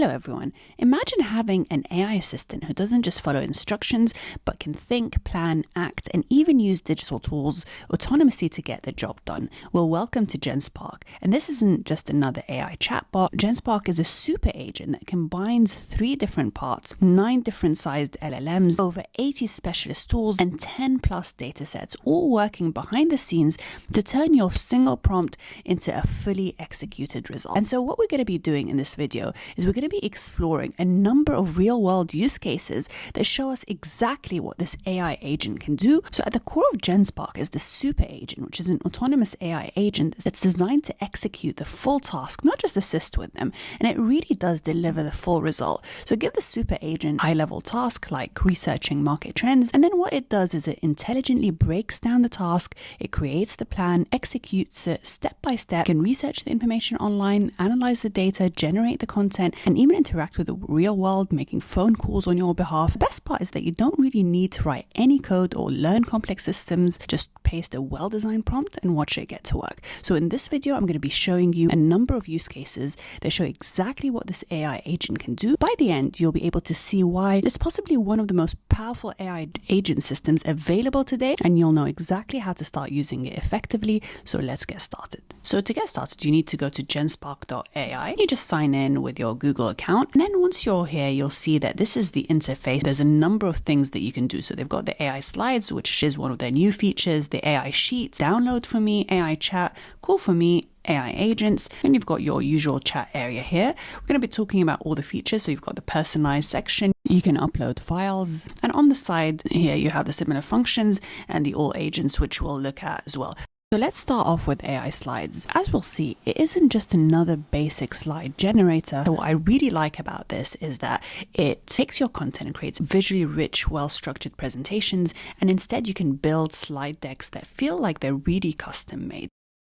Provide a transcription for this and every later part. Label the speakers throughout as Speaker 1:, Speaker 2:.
Speaker 1: Hello everyone. Imagine having an AI assistant who doesn't just follow instructions, but can think, plan, act, and even use digital tools autonomously to get the job done. Well, welcome to Genspark. And this isn't just another AI chatbot. Genspark is a super agent that combines 3 different parts, 9 different sized LLMs, over 80 specialist tools, and 10 plus datasets, all working behind the scenes to turn your single prompt into a fully executed result. And so what we're going to be doing in this video is we're going to be exploring a number of real-world use cases that show us exactly what this AI agent can do. So at the core of Genspark is the super agent, which is an autonomous AI agent that's designed to execute the full task, not just assist with them. And it really does deliver the full result. So give the super agent a high-level task like researching market trends, and then what it does is it intelligently breaks down the task, it creates the plan, executes it step by step, can research the information online, analyze the data, generate the content, and even interact with the real world, making phone calls on your behalf. The best part is that you don't really need to write any code or learn complex systems. Just paste a well-designed prompt and watch it get to work. So in this video, I'm going to be showing you a number of use cases that show exactly what this AI agent can do. By the end, you'll be able to see why it's possibly one of the most powerful AI agent systems available today, and you'll know exactly how to start using it effectively. So let's get started. So to get started, you need to go to genspark.ai. You just sign in with your Google account. And then once you're here, you'll see that this is the interface. There's a number of things that you can do. So they've got the AI slides, which is one of their new features, the AI sheets, download for me, AI chat, call for me, AI agents, and you've got your usual chat area here. We're going to be talking about all the features. So you've got the personalized section, you can upload files, and on the side here you have the similar functions and the all agents, which we'll look at as well. So let's start off with AI slides. As we'll see, it isn't just another basic slide generator. So what I really like about this is that it takes your content and creates visually rich, well-structured presentations, and instead you can build slide decks that feel like they're really custom made.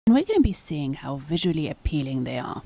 Speaker 1: And we're going to be seeing how visually appealing they are.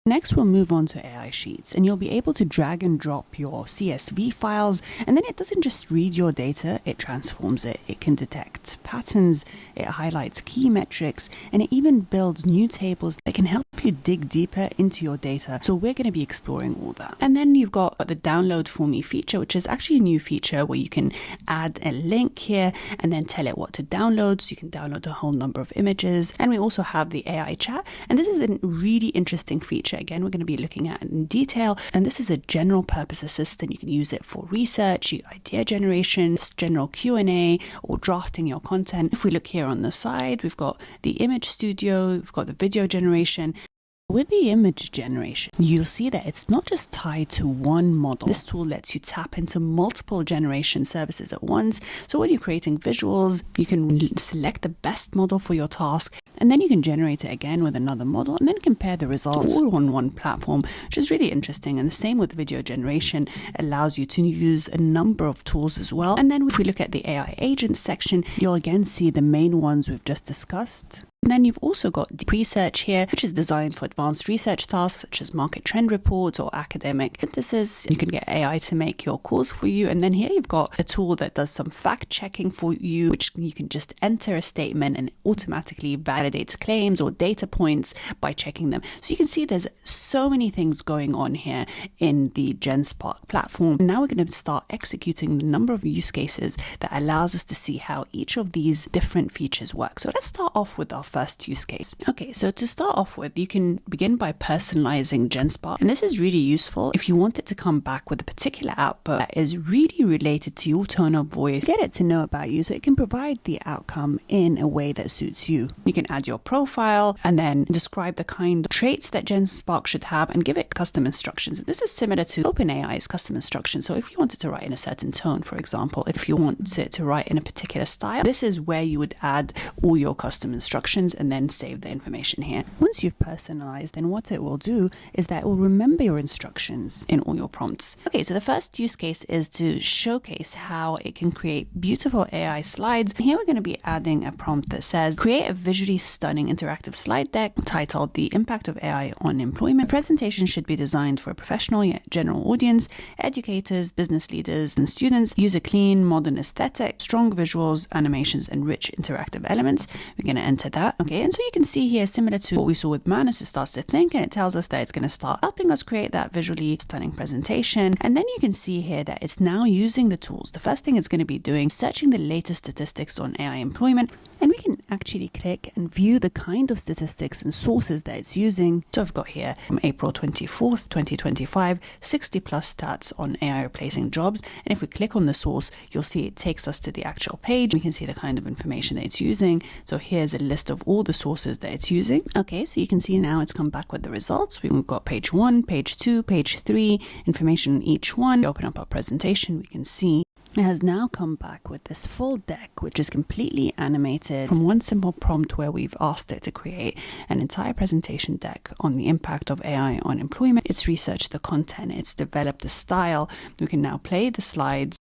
Speaker 1: Next, we'll move on to AI Sheets, and you'll be able to drag and drop your CSV files, and then it doesn't just read your data, it transforms it. It can detect patterns, it highlights key metrics, and it even builds new tables that can help you dig deeper into your data. So we're going to be exploring all that. And then you've got the download for me feature, which is actually a new feature where you can add a link here and then tell it what to download. So you can download a whole number of images. And we also have the AI chat, and this is a really interesting feature. Again, we're going to be looking at in detail, and this is a general purpose assistant. You can use it for research, idea generation, general Q&A, or drafting your content. If we look here on the side, we've got the image studio, we've got the video generation. With the image generation, you'll see that it's not just tied to one model. This tool lets you tap into multiple generation services at once. So when you're creating visuals, you can select the best model for your task, and then you can generate it again with another model and then compare the results all on one platform, which is really interesting. And the same with video generation, allows you to use a number of tools as well. And then if we look at the AI agents section, you'll again see the main ones we've just discussed. And then you've also got deep research here, which is designed for advanced research tasks such as market trend reports or academic synthesis. You can get AI to make your calls for you. And then here you've got a tool that does some fact checking for you, which you can just enter a statement and automatically validates claims or data points by checking them. So you can see there's so many things going on here in the Genspark platform. Now we're going to start executing the number of use cases that allows us to see how each of these different features work. So let's start off with our first use case. Okay, so to start off with, you can begin by personalizing Genspark, and this is really useful if you want it to come back with a particular output that is really related to your tone of voice. Get it to know about you so it can provide the outcome in a way that suits you. You can add your profile and then describe the kind of traits that Genspark should have and give it custom instructions. This is similar to OpenAI's custom instructions. So if you wanted to write in a certain tone, for example, if you want it to write in a particular style, this is where you would add all your custom instructions and then save the information here. Once you've personalized, then what it will do is that it will remember your instructions in all your prompts. Okay, so the first use case is to showcase how it can create beautiful AI slides. Here we're going to be adding a prompt that says, create a visually stunning interactive slide deck titled The Impact of AI on Employment. The presentation should be designed for a professional yet general audience, educators, business leaders, and students. Use a clean, modern aesthetic, strong visuals, animations, and rich interactive elements. We're going to enter that. that. Okay, and so you can see here, similar to what we saw with Manus, it starts to think and it tells us that it's going to start helping us create that visually stunning presentation. And then you can see here that it's now using the tools. The first thing it's going to be doing, searching the latest statistics on AI employment. And we can actually click and view the kind of statistics and sources that it's using. So I've got here from April 24th, 2025, 60 plus stats on AI replacing jobs. And if we click on the source, you'll see it takes us to the actual page. We can see the kind of information that it's using. So here's a list of all the sources that it's using. Okay, so you can see now it's come back with the results. We've got page 1, page 2, page 3, information on each one. We open up our presentation, we can see it has now come back with this full deck, which is completely animated from one simple prompt where we've asked it to create an entire presentation deck on the impact of AI on employment. It's researched the content, it's developed the style. We can now play the slides.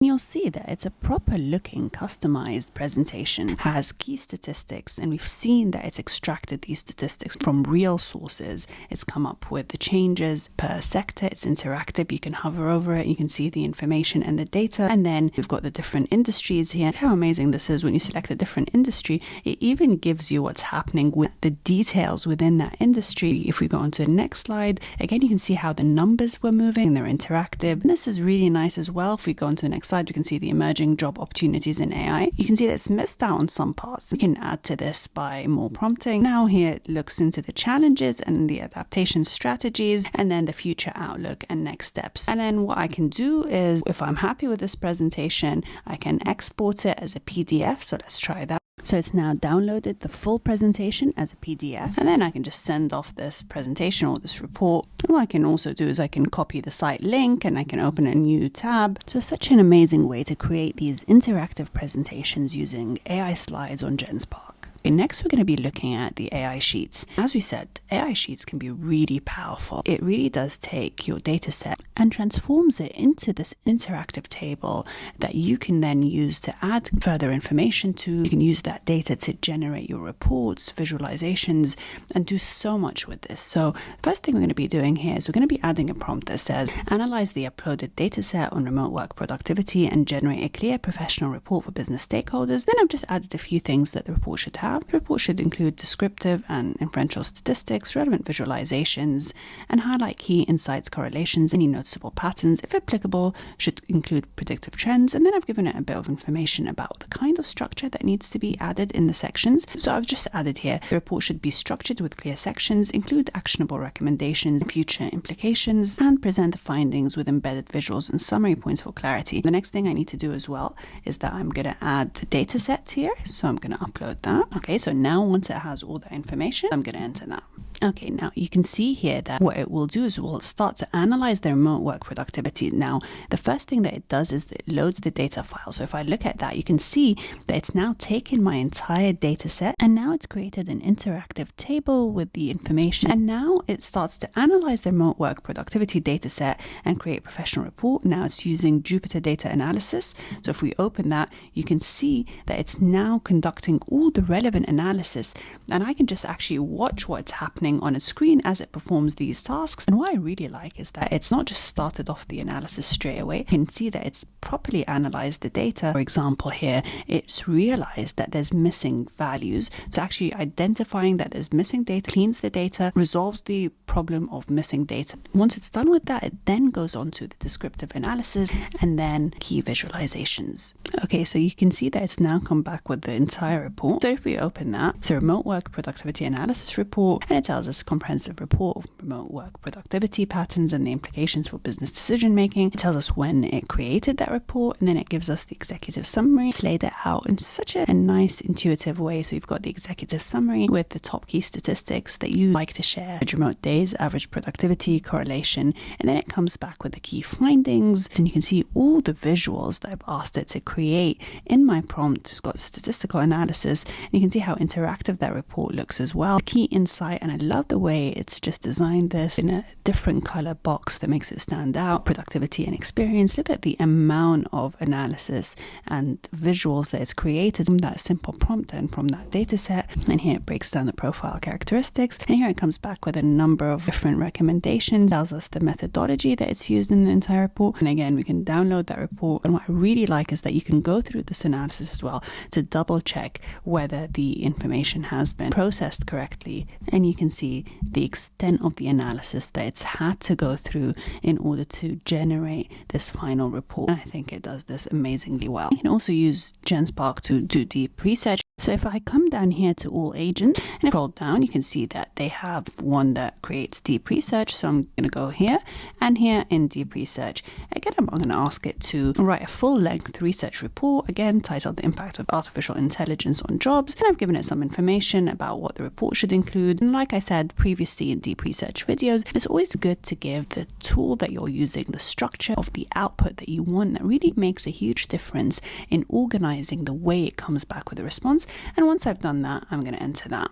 Speaker 1: You'll see that it's a proper looking customized presentation, has key statistics, and we've seen that it's extracted these statistics from real sources. It's come up with the changes per sector. It's interactive. You can hover over it. You can see the information and the data. And then we've got the different industries here. How amazing this is when you select a different industry. It even gives you what's happening with the details within that industry. If we go on to the next slide, again, you can see how the numbers were moving. They're interactive. And this is really nice as well. If we go on to the next slide, you can see the emerging job opportunities in AI. You can see that it's missed out on some parts. We can add to this by more prompting. Now here it looks into the challenges and the adaptation strategies, and then the future outlook and next steps. And then what I can do is, if I'm happy with this presentation, I can export it as a PDF. So let's try that. So it's now downloaded the full presentation as a PDF, and then I can just send off this presentation or this report. And what I can also do is I can copy the site link and I can open a new tab. So such an amazing way to create these interactive presentations using AI slides on Genspark. Okay, next we're going to be looking at the AI sheets. As we said, AI sheets can be really powerful. It really does take your data set and transforms it into this interactive table that you can then use to add further information to. You can use that data to generate your reports, visualizations, and do so much with this. So first thing we're going to be doing here is we're going to be adding a prompt that says, analyze the uploaded data set on remote work productivity and generate a clear professional report for business stakeholders. Then I've just added a few things that the report should have. The report should include descriptive and inferential statistics, relevant visualizations, and highlight key insights, correlations, any noticeable patterns. If applicable, should include predictive trends. And then I've given it a bit of information about the kind of structure that needs to be added in the sections. So I've just added here, the report should be structured with clear sections, include actionable recommendations, future implications, and present the findings with embedded visuals and summary points for clarity. The next thing I need to do as well is that I'm going to add the data set here. So I'm going to upload that. Okay, so now once it has all that information, I'm going to enter that. Okay, now you can see here that what it will do is we'll start to analyze the remote work productivity. Now, the first thing that it does is that it loads the data file. So if I look at that, you can see that it's now taken my entire data set and now it's created an interactive table with the information. And now it starts to analyze the remote work productivity data set and create a professional report. Now it's using Jupyter data analysis. So if we open that, you can see that it's now conducting all the relevant analysis, and I can just actually watch what's happening on a screen as it performs these tasks. And what I really like is that it's not just started off the analysis straight away. You can see that it's properly analyzed the data. For example, here it's realized that there's missing values. So actually identifying that there's missing data, cleans the data, resolves the problem of missing data. Once it's done with that, it then goes on to the descriptive analysis and then key visualizations. Okay, so you can see that it's now come back with the entire report. So if we open that, it's a remote work productivity analysis report, and it tells us a comprehensive report of remote work productivity patterns and the implications for business decision making. It tells us when it created that report, and then it gives us the executive summary. It's laid it out in such a nice, intuitive way. So you've got the executive summary with the top key statistics that you like to share, remote days, average productivity, correlation, and then it comes back with the key findings. And you can see all the visuals that I've asked it to create in my prompt. It's got statistical analysis, and you can see how interactive that report looks as well. Key insight, and I love the way it's just designed this in a different color box that makes it stand out. Productivity and experience. Look at the amount of analysis and visuals that it's created from that simple prompt and from that data set. And here it breaks down the profile characteristics. And here it comes back with a number of different recommendations, tells us the methodology that it's used in the entire report. And again, we can download that report. And what I really like is that you can go through this analysis as well to double check whether the information has been processed correctly. And you can see the extent of the analysis that it's had to go through in order to generate this final report. And I think it does this amazingly well. You can also use Genspark to do deep research. So if I come down here to all agents and scroll down, you can see that they have one that creates deep research. So I'm going to go here and here in deep research. Again, I'm going to ask it to write a full-length research report, again titled The Impact of Artificial Intelligence on Jobs. And I've given it some information about what the report should include. And like I said previously in deep research videos, it's always good to give the tool that you're using the structure of the output that you want. That really makes a huge difference in organizing the way it comes back with a response. And once I've done that, I'm going to enter that.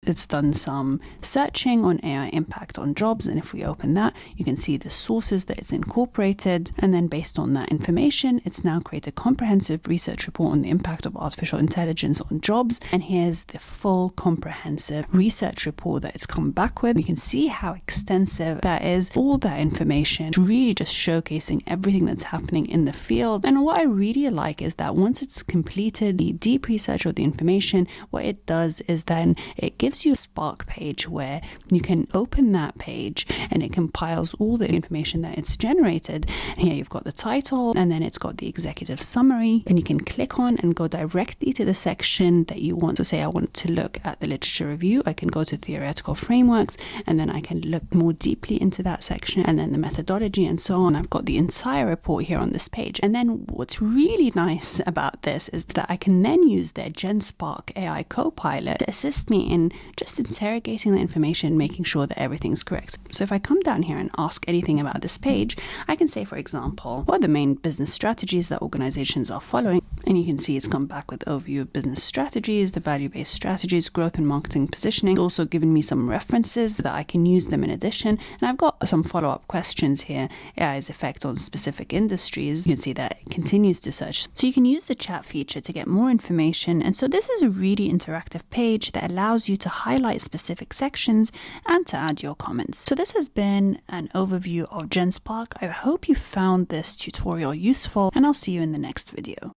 Speaker 1: It's done some searching on AI impact on jobs, and if we open that, you can see the sources that it's incorporated, and then based on that information, it's now created a comprehensive research report on the impact of artificial intelligence on jobs. And here's the full comprehensive research report that it's come back with. You can see how extensive that is. All that information really just showcasing everything that's happening in the field. And what I really like is that once it's completed the deep research or the information, what it does is then it gives you a Spark page where you can open that page and it compiles all the information that it's generated. And here you've got the title, and then it's got the executive summary, and you can click on and go directly to the section that you want. So say I want to look at the literature review, I can go to theoretical frameworks, and then I can look more deeply into that section, and then the methodology and so on. I've got the entire report here on this page. And then what's really nice about this is that I can then use their Genspark AI Copilot to assist me in just interrogating the information, making sure that everything's correct. So if I come down here and ask anything about this page, I can say, for example, what are the main business strategies that organizations are following? And you can see it's come back with overview of business strategies, the value-based strategies, growth and marketing positioning. It's also given me some references so that I can use them in addition. And I've got some follow-up questions here. AI's effect on specific industries. You can see that it continues to search. So you can use the chat feature to get more information. And so this is a really interactive page that allows you to highlight specific sections and to add your comments. So this has been an overview of Genspark. I hope you found this tutorial useful, and I'll see you in the next video.